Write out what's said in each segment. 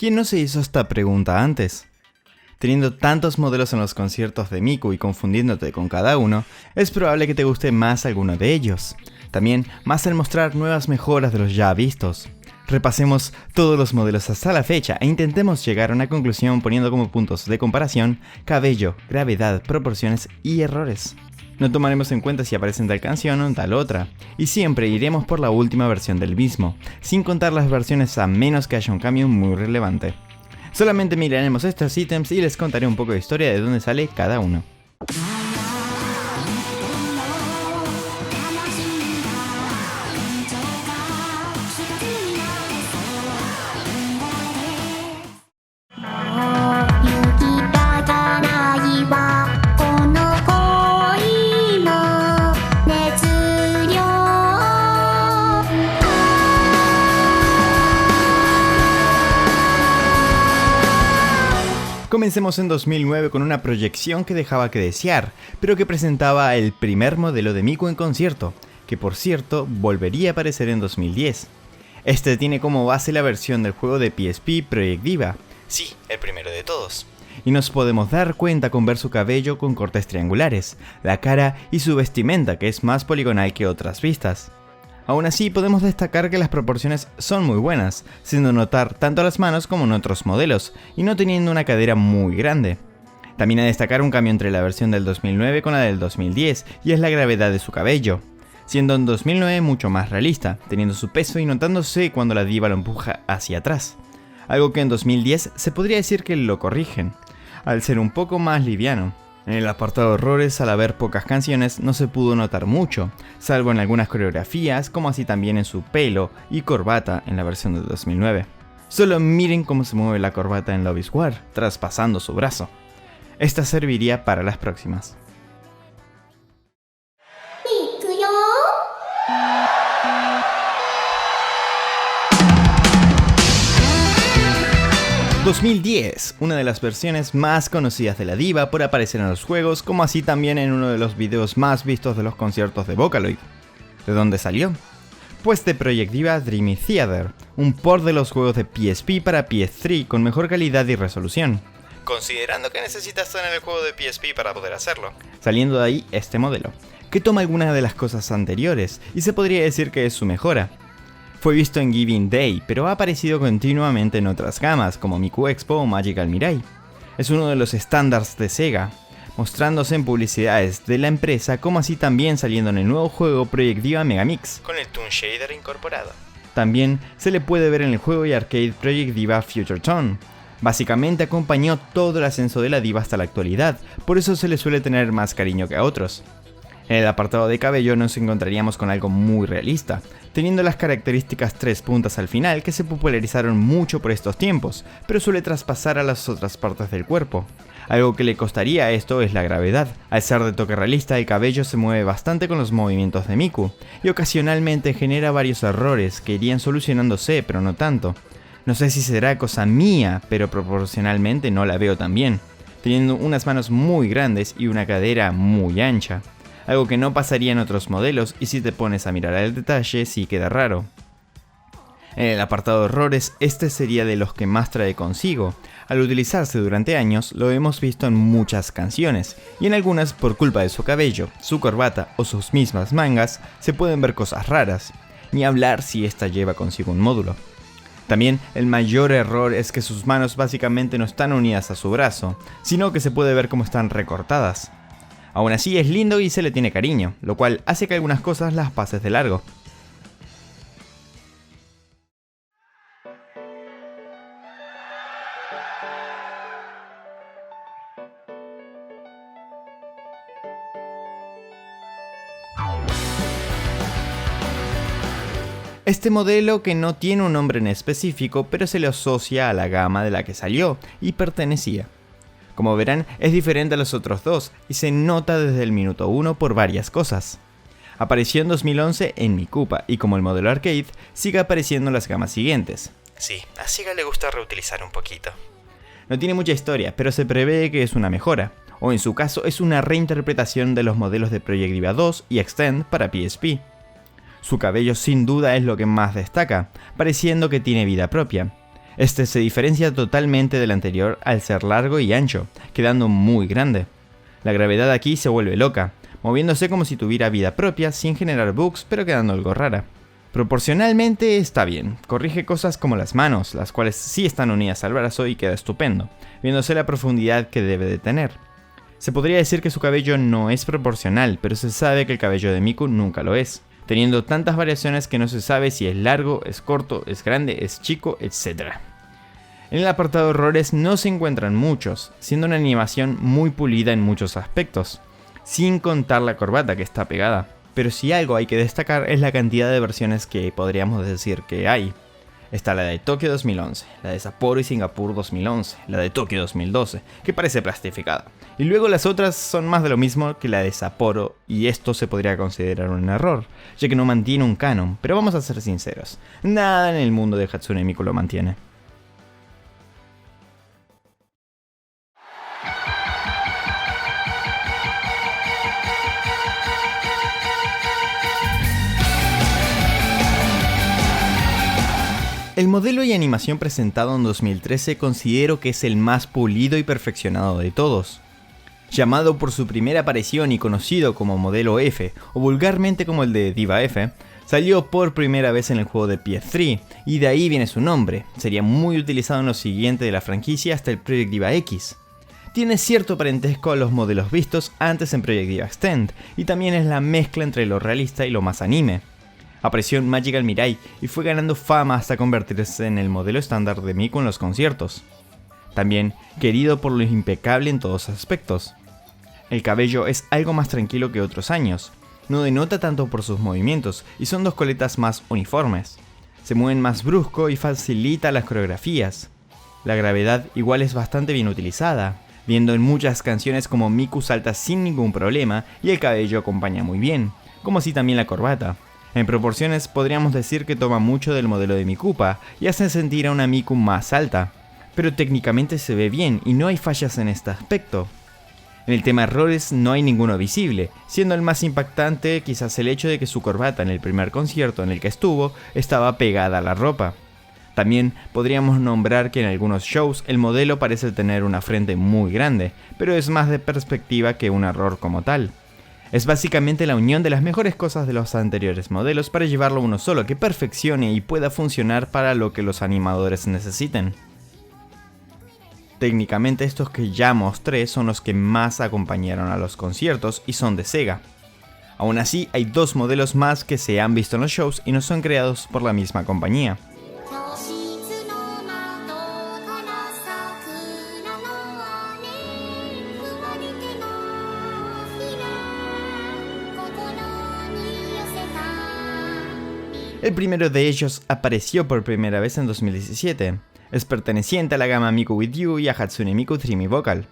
¿Quién no se hizo esta pregunta antes? Teniendo tantos modelos en los conciertos de Miku y confundiéndote con cada uno, es probable que te guste más alguno de ellos. También más al mostrar nuevas mejoras de los ya vistos. Repasemos todos los modelos hasta la fecha e intentemos llegar a una conclusión poniendo como puntos de comparación cabello, gravedad, proporciones y errores. No tomaremos en cuenta si aparece en tal canción o en tal otra, y siempre iremos por la última versión del mismo, sin contar las versiones a menos que haya un cambio muy relevante. Solamente miraremos estos ítems y les contaré un poco de historia de dónde sale cada uno. Comencemos en 2009 con una proyección que dejaba que desear, pero que presentaba el primer modelo de Miku en concierto, que por cierto volvería a aparecer en 2010. Este tiene como base la versión del juego de PSP Project Diva, sí, el primero de todos. Y nos podemos dar cuenta con ver su cabello con cortes triangulares, la cara y su vestimenta que es más poligonal que otras vistas. Aún así podemos destacar que las proporciones son muy buenas, siendo notar tanto las manos como en otros modelos, y no teniendo una cadera muy grande. También a destacar un cambio entre la versión del 2009 con la del 2010, y es la gravedad de su cabello, siendo en 2009 mucho más realista, teniendo su peso y notándose cuando la diva lo empuja hacia atrás. Algo que en 2010 se podría decir que lo corrigen, al ser un poco más liviano. En el apartado de errores, al haber pocas canciones, no se pudo notar mucho, salvo en algunas coreografías, como así también en su pelo y corbata en la versión del 2009. Solo miren cómo se mueve la corbata en Love is War, traspasando su brazo. Esta serviría para las próximas. 2010, una de las versiones más conocidas de la diva por aparecer en los juegos, como así también en uno de los videos más vistos de los conciertos de Vocaloid. ¿De dónde salió? Pues de Project Diva Dreamy Theater, un port de los juegos de PSP para PS3 con mejor calidad y resolución. Considerando que necesitas tener el juego de PSP para poder hacerlo. Saliendo de ahí este modelo, que toma algunas de las cosas anteriores y se podría decir que es su mejora. Fue visto en Giving Day, pero ha aparecido continuamente en otras gamas como Miku Expo o Magical Mirai. Es uno de los estándares de Sega, mostrándose en publicidades de la empresa como así también saliendo en el nuevo juego Project Diva Megamix, con el Toon Shader incorporado. También se le puede ver en el juego y arcade Project Diva Future Tone. Básicamente acompañó todo el ascenso de la diva hasta la actualidad, por eso se le suele tener más cariño que a otros. En el apartado de cabello nos encontraríamos con algo muy realista, teniendo las características 3 puntas al final que se popularizaron mucho por estos tiempos, pero suele traspasar a las otras partes del cuerpo. Algo que le costaría a esto es la gravedad. Al ser de toque realista, el cabello se mueve bastante con los movimientos de Miku, y ocasionalmente genera varios errores que irían solucionándose, pero no tanto. No sé si será cosa mía, pero proporcionalmente no la veo tan bien, teniendo unas manos muy grandes y una cadera muy ancha. Algo que no pasaría en otros modelos y si te pones a mirar al detalle sí queda raro. En el apartado de errores, este sería de los que más trae consigo. Al utilizarse durante años lo hemos visto en muchas canciones y en algunas por culpa de su cabello, su corbata o sus mismas mangas se pueden ver cosas raras, ni hablar si esta lleva consigo un módulo. También el mayor error es que sus manos básicamente no están unidas a su brazo, sino que se puede ver cómo están recortadas. Aún así es lindo y se le tiene cariño, lo cual hace que algunas cosas las pases de largo. Este modelo que no tiene un nombre en específico, pero se le asocia a la gama de la que salió y pertenecía. Como verán, es diferente a los otros dos y se nota desde el minuto 1 por varias cosas. Apareció en 2011 en Mi Koopa y como el modelo arcade, sigue apareciendo en las gamas siguientes. Sí, a Sega le gusta reutilizar un poquito. No tiene mucha historia, pero se prevé que es una mejora, o en su caso es una reinterpretación de los modelos de Project Diva 2 y Extend para PSP. Su cabello sin duda es lo que más destaca, pareciendo que tiene vida propia. Este se diferencia totalmente del anterior al ser largo y ancho, quedando muy grande. La gravedad aquí se vuelve loca, moviéndose como si tuviera vida propia sin generar bugs, pero quedando algo rara. Proporcionalmente está bien, corrige cosas como las manos, las cuales sí están unidas al brazo y queda estupendo, viéndose la profundidad que debe de tener. Se podría decir que su cabello no es proporcional, pero se sabe que el cabello de Miku nunca lo es, teniendo tantas variaciones que no se sabe si es largo, es corto, es grande, es chico, etc. En el apartado de errores no se encuentran muchos, siendo una animación muy pulida en muchos aspectos, sin contar la corbata que está pegada. Pero si algo hay que destacar es la cantidad de versiones que podríamos decir que hay. Está la de Tokio 2011, la de Sapporo y Singapur 2011, la de Tokio 2012, que parece plastificada. Y luego las otras son más de lo mismo que la de Sapporo, y esto se podría considerar un error, ya que no mantiene un canon, pero vamos a ser sinceros, nada en el mundo de Hatsune Miku lo mantiene. El modelo y animación presentado en 2013 considero que es el más pulido y perfeccionado de todos. Llamado por su primera aparición y conocido como modelo F, o vulgarmente como el de Diva F, salió por primera vez en el juego de PS3, y de ahí viene su nombre. Sería muy utilizado en lo siguiente de la franquicia hasta el Project Diva X. Tiene cierto parentesco a los modelos vistos antes en Project Diva Extend, y también es la mezcla entre lo realista y lo más anime. Apareció en Magical Mirai y fue ganando fama hasta convertirse en el modelo estándar de Miku en los conciertos. También querido por lo impecable en todos aspectos. El cabello es algo más tranquilo que otros años, no denota tanto por sus movimientos y son dos coletas más uniformes. Se mueven más brusco y facilita las coreografías. La gravedad igual es bastante bien utilizada, viendo en muchas canciones como Miku salta sin ningún problema y el cabello acompaña muy bien, como así también la corbata. En proporciones podríamos decir que toma mucho del modelo de Mikupa y hace sentir a una Miku más alta, pero técnicamente se ve bien y no hay fallas en este aspecto. En el tema errores no hay ninguno visible, siendo el más impactante quizás el hecho de que su corbata en el primer concierto en el que estuvo estaba pegada a la ropa. También podríamos nombrar que en algunos shows el modelo parece tener una frente muy grande, pero es más de perspectiva que un error como tal. Es básicamente la unión de las mejores cosas de los anteriores modelos para llevarlo a uno solo que perfeccione y pueda funcionar para lo que los animadores necesiten. Técnicamente estos que ya mostré son los que más acompañaron a los conciertos y son de Sega. Aún así hay dos modelos más que se han visto en los shows y no son creados por la misma compañía. El primero de ellos apareció por primera vez en 2017. Es perteneciente a la gama Miku With You y a Hatsune Miku Dreamy Vocal,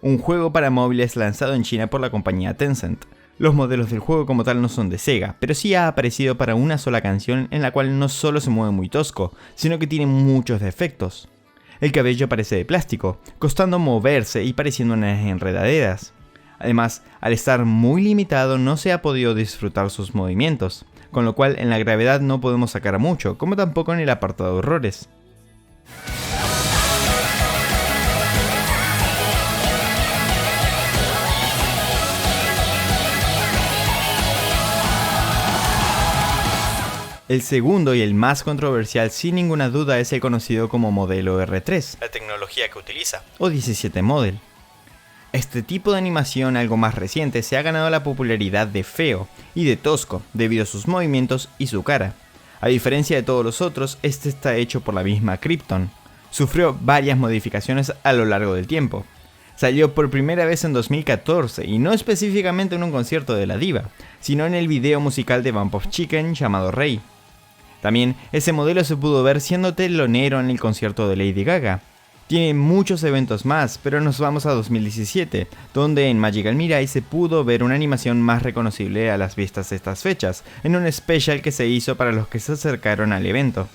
un juego para móviles lanzado en China por la compañía Tencent. Los modelos del juego como tal no son de Sega, pero sí ha aparecido para una sola canción en la cual no solo se mueve muy tosco, sino que tiene muchos defectos. El cabello parece de plástico, costando moverse y pareciendo unas enredaderas. Además, al estar muy limitado no se ha podido disfrutar sus movimientos, con lo cual en la gravedad no podemos sacar mucho, como tampoco en el apartado de errores. El segundo y el más controversial sin ninguna duda es el conocido como modelo R3, la tecnología que utiliza, o 17 Model. Este tipo de animación algo más reciente se ha ganado la popularidad de feo y de tosco debido a sus movimientos y su cara. A diferencia de todos los otros, este está hecho por la misma Krypton. Sufrió varias modificaciones a lo largo del tiempo. Salió por primera vez en 2014 y no específicamente en un concierto de la diva, sino en el video musical de Bump of Chicken llamado Rey. También ese modelo se pudo ver siendo telonero en el concierto de Lady Gaga. Tiene muchos eventos más, pero nos vamos a 2017, donde en Magical Mirai se pudo ver una animación más reconocible a las vistas de estas fechas, en un special que se hizo para los que se acercaron al evento.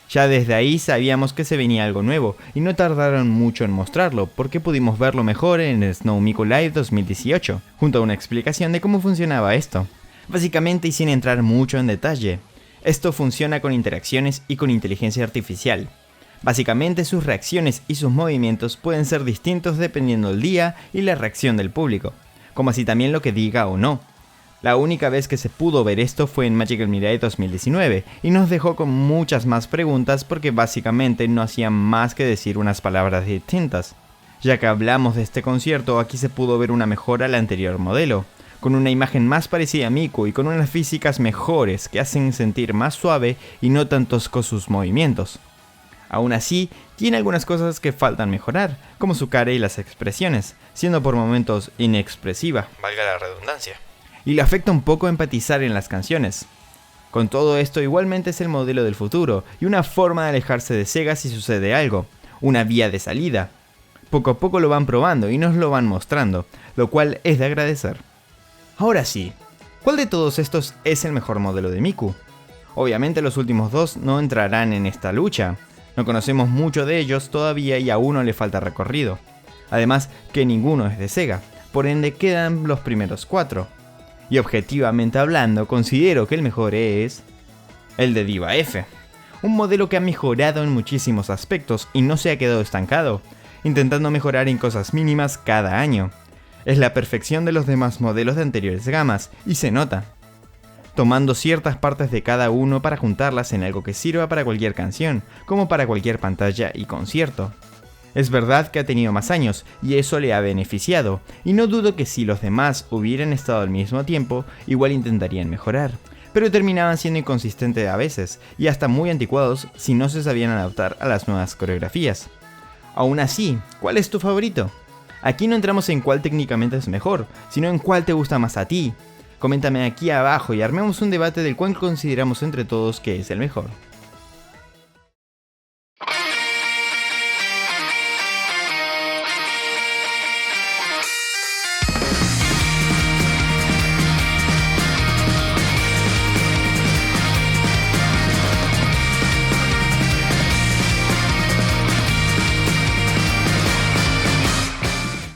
Ya desde ahí sabíamos que se venía algo nuevo, y no tardaron mucho en mostrarlo, porque pudimos verlo mejor en el Snow Miku Live 2018, junto a una explicación de cómo funcionaba esto. Básicamente y sin entrar mucho en detalle, esto funciona con interacciones y con inteligencia artificial. Básicamente sus reacciones y sus movimientos pueden ser distintos dependiendo del día y la reacción del público, como así también lo que diga o no. La única vez que se pudo ver esto fue en Magical Mirai 2019 y nos dejó con muchas más preguntas porque básicamente no hacían más que decir unas palabras distintas. Ya que hablamos de este concierto, aquí se pudo ver una mejora al anterior modelo, con una imagen más parecida a Miku y con unas físicas mejores que hacen sentir más suave y no tan toscos sus movimientos. Aún así, tiene algunas cosas que faltan mejorar, como su cara y las expresiones, siendo por momentos inexpresiva, valga la redundancia, y le afecta un poco empatizar en las canciones. Con todo esto, igualmente es el modelo del futuro y una forma de alejarse de Sega si sucede algo, una vía de salida. Poco a poco lo van probando y nos lo van mostrando, lo cual es de agradecer. Ahora sí, ¿cuál de todos estos es el mejor modelo de Miku? Obviamente los últimos dos no entrarán en esta lucha. No conocemos mucho de ellos todavía y a uno le falta recorrido. Además que ninguno es de Sega, por ende quedan los primeros 4. Y objetivamente hablando, considero que el mejor es el de Diva F. Un modelo que ha mejorado en muchísimos aspectos y no se ha quedado estancado, intentando mejorar en cosas mínimas cada año. Es la perfección de los demás modelos de anteriores gamas, y se nota. Tomando ciertas partes de cada uno para juntarlas en algo que sirva para cualquier canción, como para cualquier pantalla y concierto. Es verdad que ha tenido más años, y eso le ha beneficiado, y no dudo que si los demás hubieran estado al mismo tiempo, igual intentarían mejorar. Pero terminaban siendo inconsistentes a veces, y hasta muy anticuados si no se sabían adaptar a las nuevas coreografías. Aún así, ¿cuál es tu favorito? Aquí no entramos en cuál técnicamente es mejor, sino en cuál te gusta más a ti. Coméntame aquí abajo y armemos un debate del cual consideramos entre todos que es el mejor.